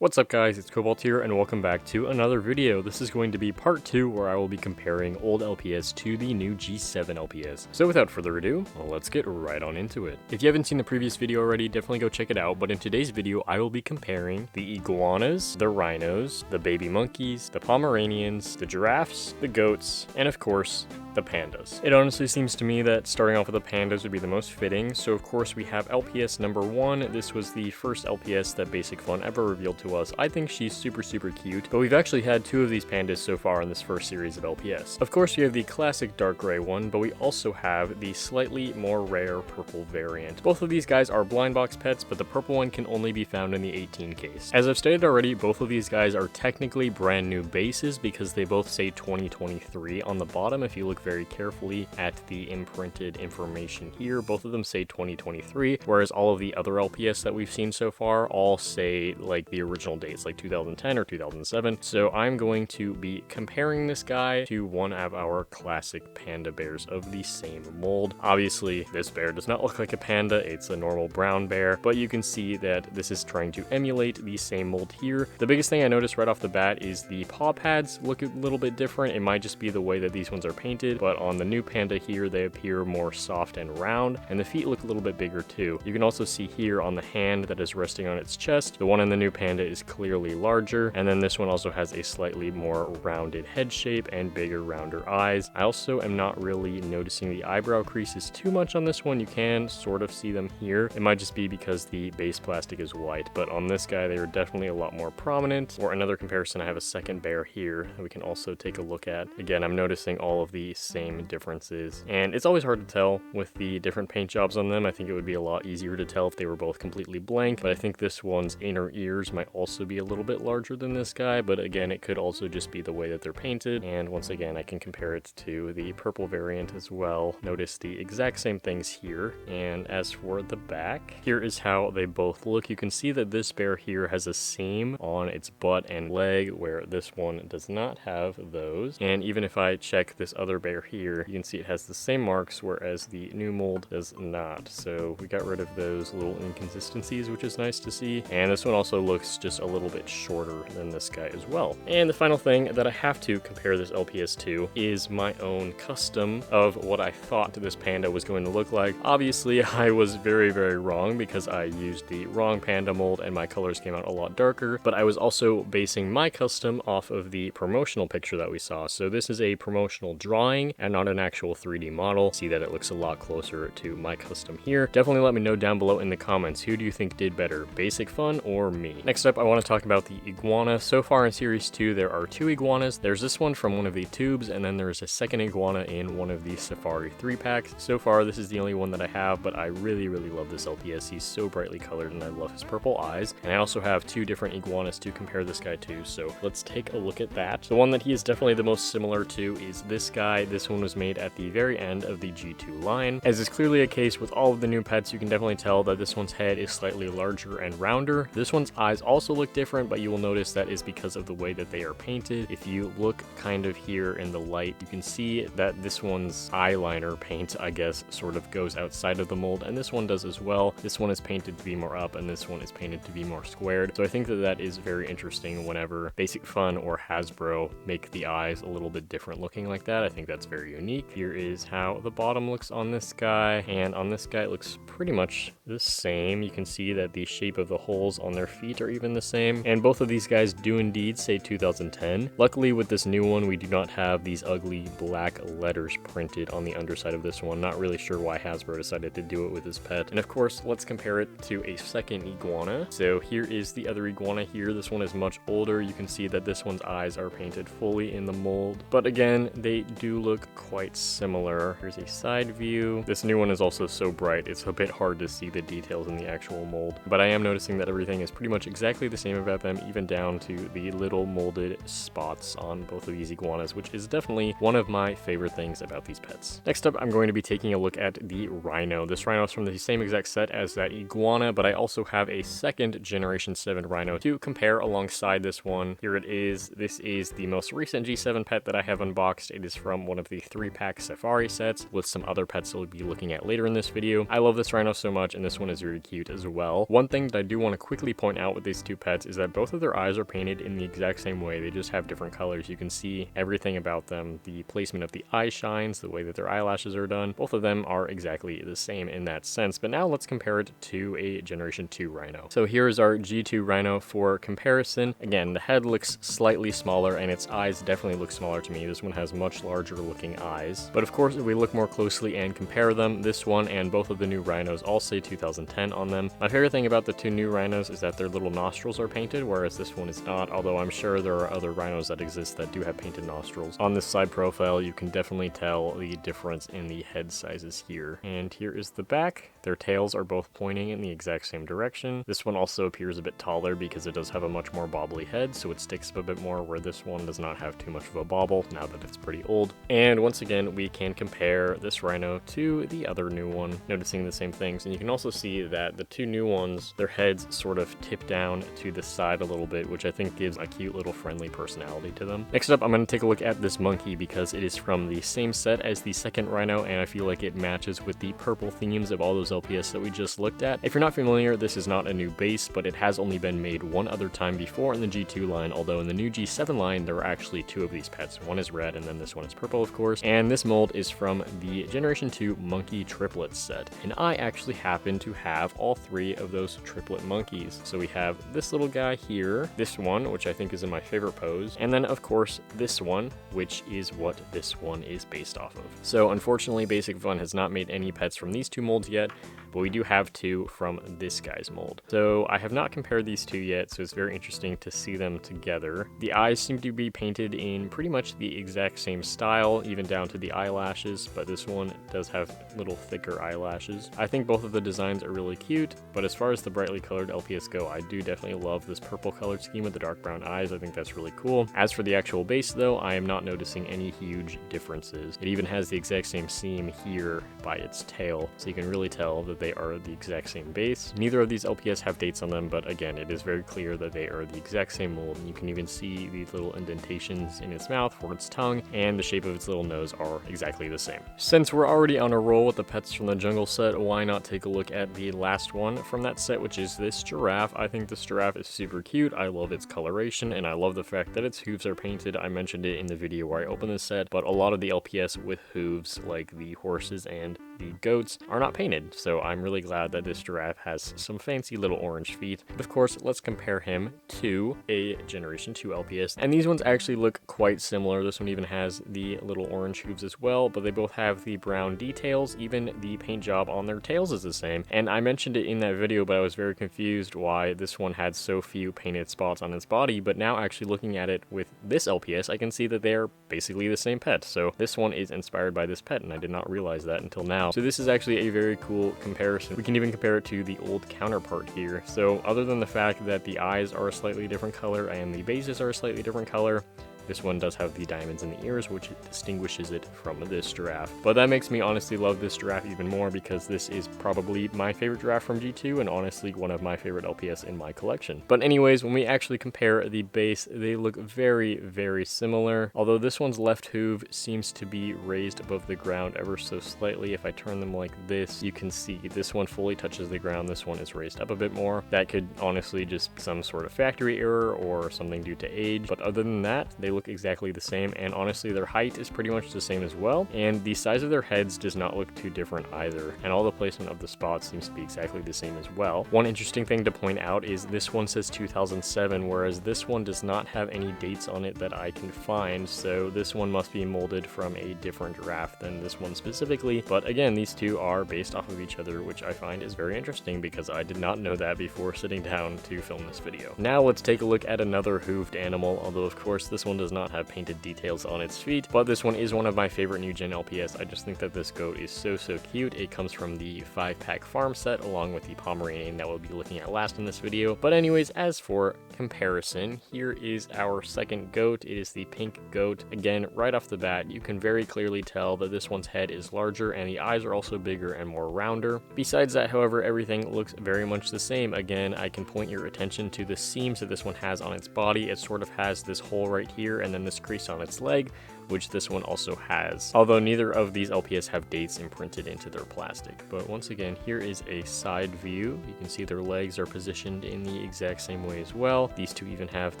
What's up guys, it's Cobalt here and welcome back to another video. This is going to be part 2 where I will be comparing old LPS to the new G7 LPS. So without further ado, let's get right on into it. If you haven't seen the previous video already, definitely go check it out, but in today's video I will be comparing the Iguanas, the Rhinos, the baby monkeys, the Pomeranians, the Giraffes, the Goats, and of course, the Pandas. It honestly seems to me that starting off with the Pandas would be the most fitting, so of course we have LPS number 1. This was the first LPS that Basic Fun ever revealed to us. I think she's super cute, but we've actually had 2 of these Pandas so far in this first series of LPS. Of course we have the classic dark gray one, but we also have the slightly more rare purple variant. Both of these guys are blind box pets, but the purple one can only be found in the 18 case. As I've stated already, both of these guys are technically brand new bases because they both say 2023 on the bottom. If you look very carefully at the imprinted information here, both of them say 2023, whereas all of the other LPS that we've seen so far all say like the original dates, like 2010 or 2007. So I'm going to be comparing this guy to one of our classic panda bears of the same mold. Obviously, this bear does not look like a panda, it's a normal brown bear, but you can see that this is trying to emulate the same mold here. The biggest thing I noticed right off the bat is the paw pads look a little bit different. It might just be the way that these ones are painted, but on the new panda here, they appear more soft and round, and the feet look a little bit bigger too. You can also see here on the hand that is resting on its chest, the one in the new panda is clearly larger, and then this one also has a slightly more rounded head shape and bigger, rounder eyes. I also am not really noticing the eyebrow creases too much on this one. You can sort of see them here. It might just be because the base plastic is white, but on this guy, they are definitely a lot more prominent. For another comparison, I have a second bear here that we can also take a look at. Again, I'm noticing all of the same differences, and it's always hard to tell with the different paint jobs on them. I think it would be a lot easier to tell if they were both completely blank, but I think this one's inner ears might also be a little bit larger than this guy, but again, it could also just be the way that they're painted. And once again, I can compare it to the purple variant as well. Notice the exact same things here. And as for the back, here is how they both look. You can see that this bear here has a seam on its butt and leg, where this one does not have those. And even if I check this other bear here, you can see it has the same marks, whereas the new mold does not. So we got rid of those little inconsistencies, which is nice to see. And this one also looks just a little bit shorter than this guy as well. And the final thing that I have to compare this LPS to is my own custom of what I thought this panda was going to look like. Obviously, I was very wrong because I used the wrong panda mold and my colors came out a lot darker, but I was also basing my custom off of the promotional picture that we saw. So this is a promotional drawing and not an actual 3D model. See that it looks a lot closer to my custom here. Definitely let me know down below in the comments, who do you think did better, Basic Fun or me? Next up, I want to talk about the iguana. So far in series 2, there are 2 iguanas. There's this one from one of the tubes, and then there's a second iguana in one of the Safari 3 packs. So far, this is the only one that I have, but I really love this LPS. He's so brightly colored, and I love his purple eyes. And I also have 2 different iguanas to compare this guy to, so let's take a look at that. The one that he is definitely the most similar to is this guy. This one was made at the very end of the G2 line. As is clearly a case with all of the new pets, you can definitely tell that this one's head is slightly larger and rounder. This one's eyes also look different, but you will notice that is because of the way that they are painted. If you look kind of here in the light, you can see that this one's eyeliner paint, I guess, sort of goes outside of the mold, and this one does as well. This one is painted to be more up, and this one is painted to be more squared. So I think that that is very interesting whenever Basic Fun or Hasbro make the eyes a little bit different looking like that. I think that's very unique. Here is how the bottom looks on this guy, and on this guy it looks pretty much the same. You can see that the shape of the holes on their feet are even the same, and both of these guys do indeed say 2010. Luckily with this new one, we do not have these ugly black letters printed on the underside of this one. Not really sure why Hasbro decided to do it with this pet. And of course, let's compare it to a second iguana. So here is the other iguana here. This one is much older. You can see that this one's eyes are painted fully in the mold, but again, they do look quite similar. Here's a side view. This new one is also so bright, it's a bit hard to see the details in the actual mold, but I am noticing that everything is pretty much exactly the same about them, even down to the little molded spots on both of these iguanas, which is definitely one of my favorite things about these pets. Next up, I'm going to be taking a look at the Rhino. This Rhino is from the same exact set as that iguana, but I also have a second Generation 7 Rhino to compare alongside this one. Here it is. This is the most recent G7 pet that I have unboxed. It is from one of the 3-pack safari sets with some other pets that we'll be looking at later in this video. I love this rhino so much, and this one is very cute as well. One thing that I do want to quickly point out with these two pets is that both of their eyes are painted in the exact same way. They just have different colors. You can see everything about them, the placement of the eye shines, the way that their eyelashes are done. Both of them are exactly the same in that sense. But now let's compare it to a Generation 2 Rhino. So here is our G2 Rhino for comparison. Again, the head looks slightly smaller and its eyes definitely look smaller to me. This one has much larger looking eyes. But of course, if we look more closely and compare them, this one and both of the new Rhinos all say 2010 on them. My favorite thing about the two new Rhinos is that their little nostrils are painted, whereas this one is not, although I'm sure there are other Rhinos that exist that do have painted nostrils. On this side profile, you can definitely tell the difference in the head sizes here. And here is the back. Their tails are both pointing in the exact same direction. This one also appears a bit taller because it does have a much more bobbly head, so it sticks up a bit more, where this one does not have too much of a bobble now that it's pretty old. And once again, we can compare this Rhino to the other new one, noticing the same things. And you can also see that the two new ones, their heads sort of tip down to the side a little bit, which I think gives a cute little friendly personality to them. Next up, I'm going to take a look at this monkey because it is from the same set as the second Rhino, and I feel like it matches with the purple themes of all those LPS that we just looked at. If you're not familiar, this is not a new base, but it has only been made one other time before in the G2 line, although in the new G7 line, there are actually two of these pets. One is red, and then this one is purple, of course. And this mold is from the Generation 2 Monkey Triplets set. And I actually happen to have all three of those triplet monkeys. So we have this little guy here, this one, which I think is in my favorite pose, and then, of course, this one, which is what this one is based off of. So unfortunately, Basic Fun has not made any pets from these two molds yet, but we do have two from this guy's mold. So I have not compared these two yet, so it's very interesting to see them together. The eyes seem to be painted in pretty much the exact same style, even down to the eyelashes, but this one does have little thicker eyelashes. I think both of the designs are really cute, but as far as the brightly colored LPS go, I do definitely love this purple colored scheme with the dark brown eyes. I think that's really cool. As for the actual base though, I am not noticing any huge differences. It even has the exact same seam here by its tail, so you can really tell that they are the exact same base. Neither of these LPS have dates on them, but again, it is very clear that they are the exact same mold, and you can even see these little indentations in its mouth for its tongue, and the shape of its little nose are exactly the same. Since we're already on a roll with the pets from the jungle set, why not take a look at the last one from that set, which is this giraffe. I think this giraffe is super cute. I love its coloration, and I love the fact that its hooves are painted. I mentioned it in the video where I opened this set, but a lot of the LPS with hooves, like the horses and the goats, are not painted, so I'm really glad that this giraffe has some fancy little orange feet. But of course, let's compare him to a Generation 2 LPS, and these ones actually look quite similar. This one even has the little orange hooves as well, but they both have the brown details. Even the paint job on their tails is the same, and I mentioned it in that video, but I was very confused why this one had so few painted spots on its body. But now actually looking at it with this LPS, I can see that they're basically the same pet. So this one is inspired by this pet, and I did not realize that until now. So this is actually a very cool comparison. We can even compare it to the old counterpart here. So other than the fact that the eyes are a slightly different color and the bases are a slightly different color, this one does have the diamonds in the ears, which distinguishes it from this giraffe. But that makes me honestly love this giraffe even more, because this is probably my favorite giraffe from G2, and honestly one of my favorite LPS in my collection. But anyways, when we actually compare the base, they look very, very similar. Although this one's left hoof seems to be raised above the ground ever so slightly. If I turn them like this, you can see this one fully touches the ground. This one is raised up a bit more. That could honestly just be some sort of factory error or something due to age. But other than that, they look exactly the same, and honestly their height is pretty much the same as well, and the size of their heads does not look too different either, and all the placement of the spots seems to be exactly the same as well. One interesting thing to point out is this one says 2007, whereas this one does not have any dates on it that I can find, so this one must be molded from a different giraffe than this one specifically. But again, these two are based off of each other, which I find is very interesting because I did not know that before sitting down to film this video. Now let's take a look at another hooved animal, although of course this one does not have painted details on its feet, but this one is one of my favorite new gen LPS. I just think that this goat is so cute. It comes from the 5-pack farm set along with the Pomeranian that we'll be looking at last in this video. But anyways, as for comparison, here is our second goat. It is the pink goat. Again, right off the bat, you can very clearly tell that this one's head is larger and the eyes are also bigger and more rounder. Besides that, however, everything looks very much the same. Again, I can point your attention to the seams that this one has on its body. It sort of has this hole right here and then this crease on its leg, which this one also has. Although neither of these LPS have dates imprinted into their plastic. But once again, here is a side view. You can see their legs are positioned in the exact same way as well. These two even have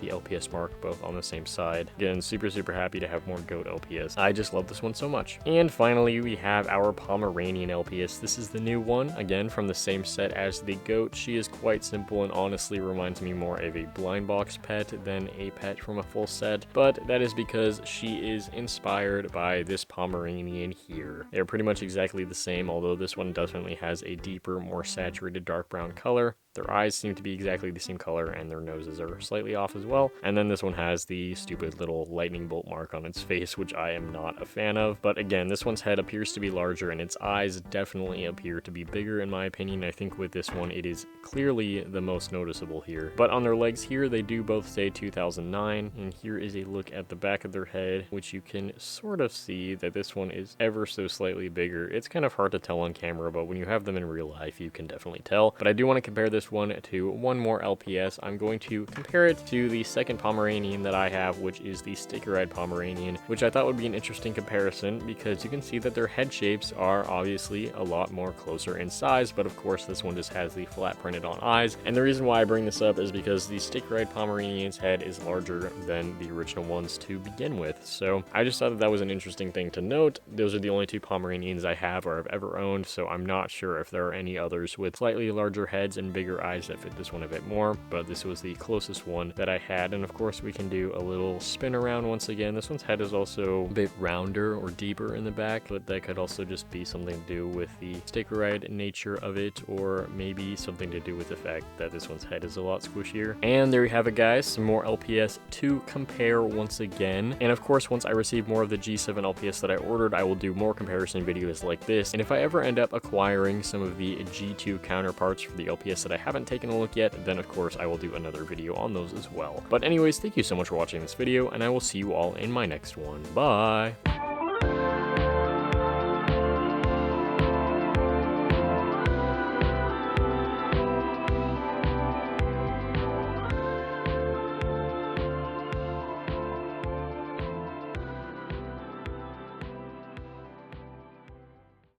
the LPS mark both on the same side. Again, super happy to have more goat LPS. I just love this one so much. And finally, we have our Pomeranian LPS. This is the new one, again from the same set as the goat. She is quite simple and honestly reminds me more of a blind box pet than a pet from a full set, but that is because she is inspired by this Pomeranian here. They're pretty much exactly the same, although this one definitely has a deeper, more saturated dark brown color. Their eyes seem to be exactly the same color, and their noses are slightly off as well. And then this one has the stupid little lightning bolt mark on its face, which I am not a fan of. But again, this one's head appears to be larger, and its eyes definitely appear to be bigger, in my opinion. I think with this one, it is clearly the most noticeable here. But on their legs here, they do both say 2009, and here is a look at the back of their head, which you can sort of see that this one is ever so slightly bigger. It's kind of hard to tell on camera, but when you have them in real life, you can definitely tell. But I do want to compare this one to one more LPS. I'm going to compare it to the second Pomeranian that I have, which is the sticker-eyed Pomeranian, which I thought would be an interesting comparison because you can see that their head shapes are obviously a lot more closer in size, but of course this one just has the flat printed on eyes. And the reason why I bring this up is because the sticker-eyed Pomeranian's head is larger than the original ones to begin with. So I just thought that was an interesting thing to note. Those are the only two Pomeranians I have or have ever owned, so I'm not sure if there are any others with slightly larger heads and bigger eyes that fit this one a bit more, but this was the closest one that I had. And of course we can do a little spin around once again. This one's head is also a bit rounder or deeper in the back, but that could also just be something to do with the sticker-eyed nature of it, or maybe something to do with the fact that this one's head is a lot squishier. And there you have it, guys, some more LPS to compare once again. And of course, once I receive more of the G7 LPS that I ordered, I will do more comparison videos like this. And if I ever end up acquiring some of the G2 counterparts for the LPS that I haven't taken a look yet, then of course I will do another video on those as well. But anyways, thank you so much for watching this video, and I will see you all in my next one. Bye!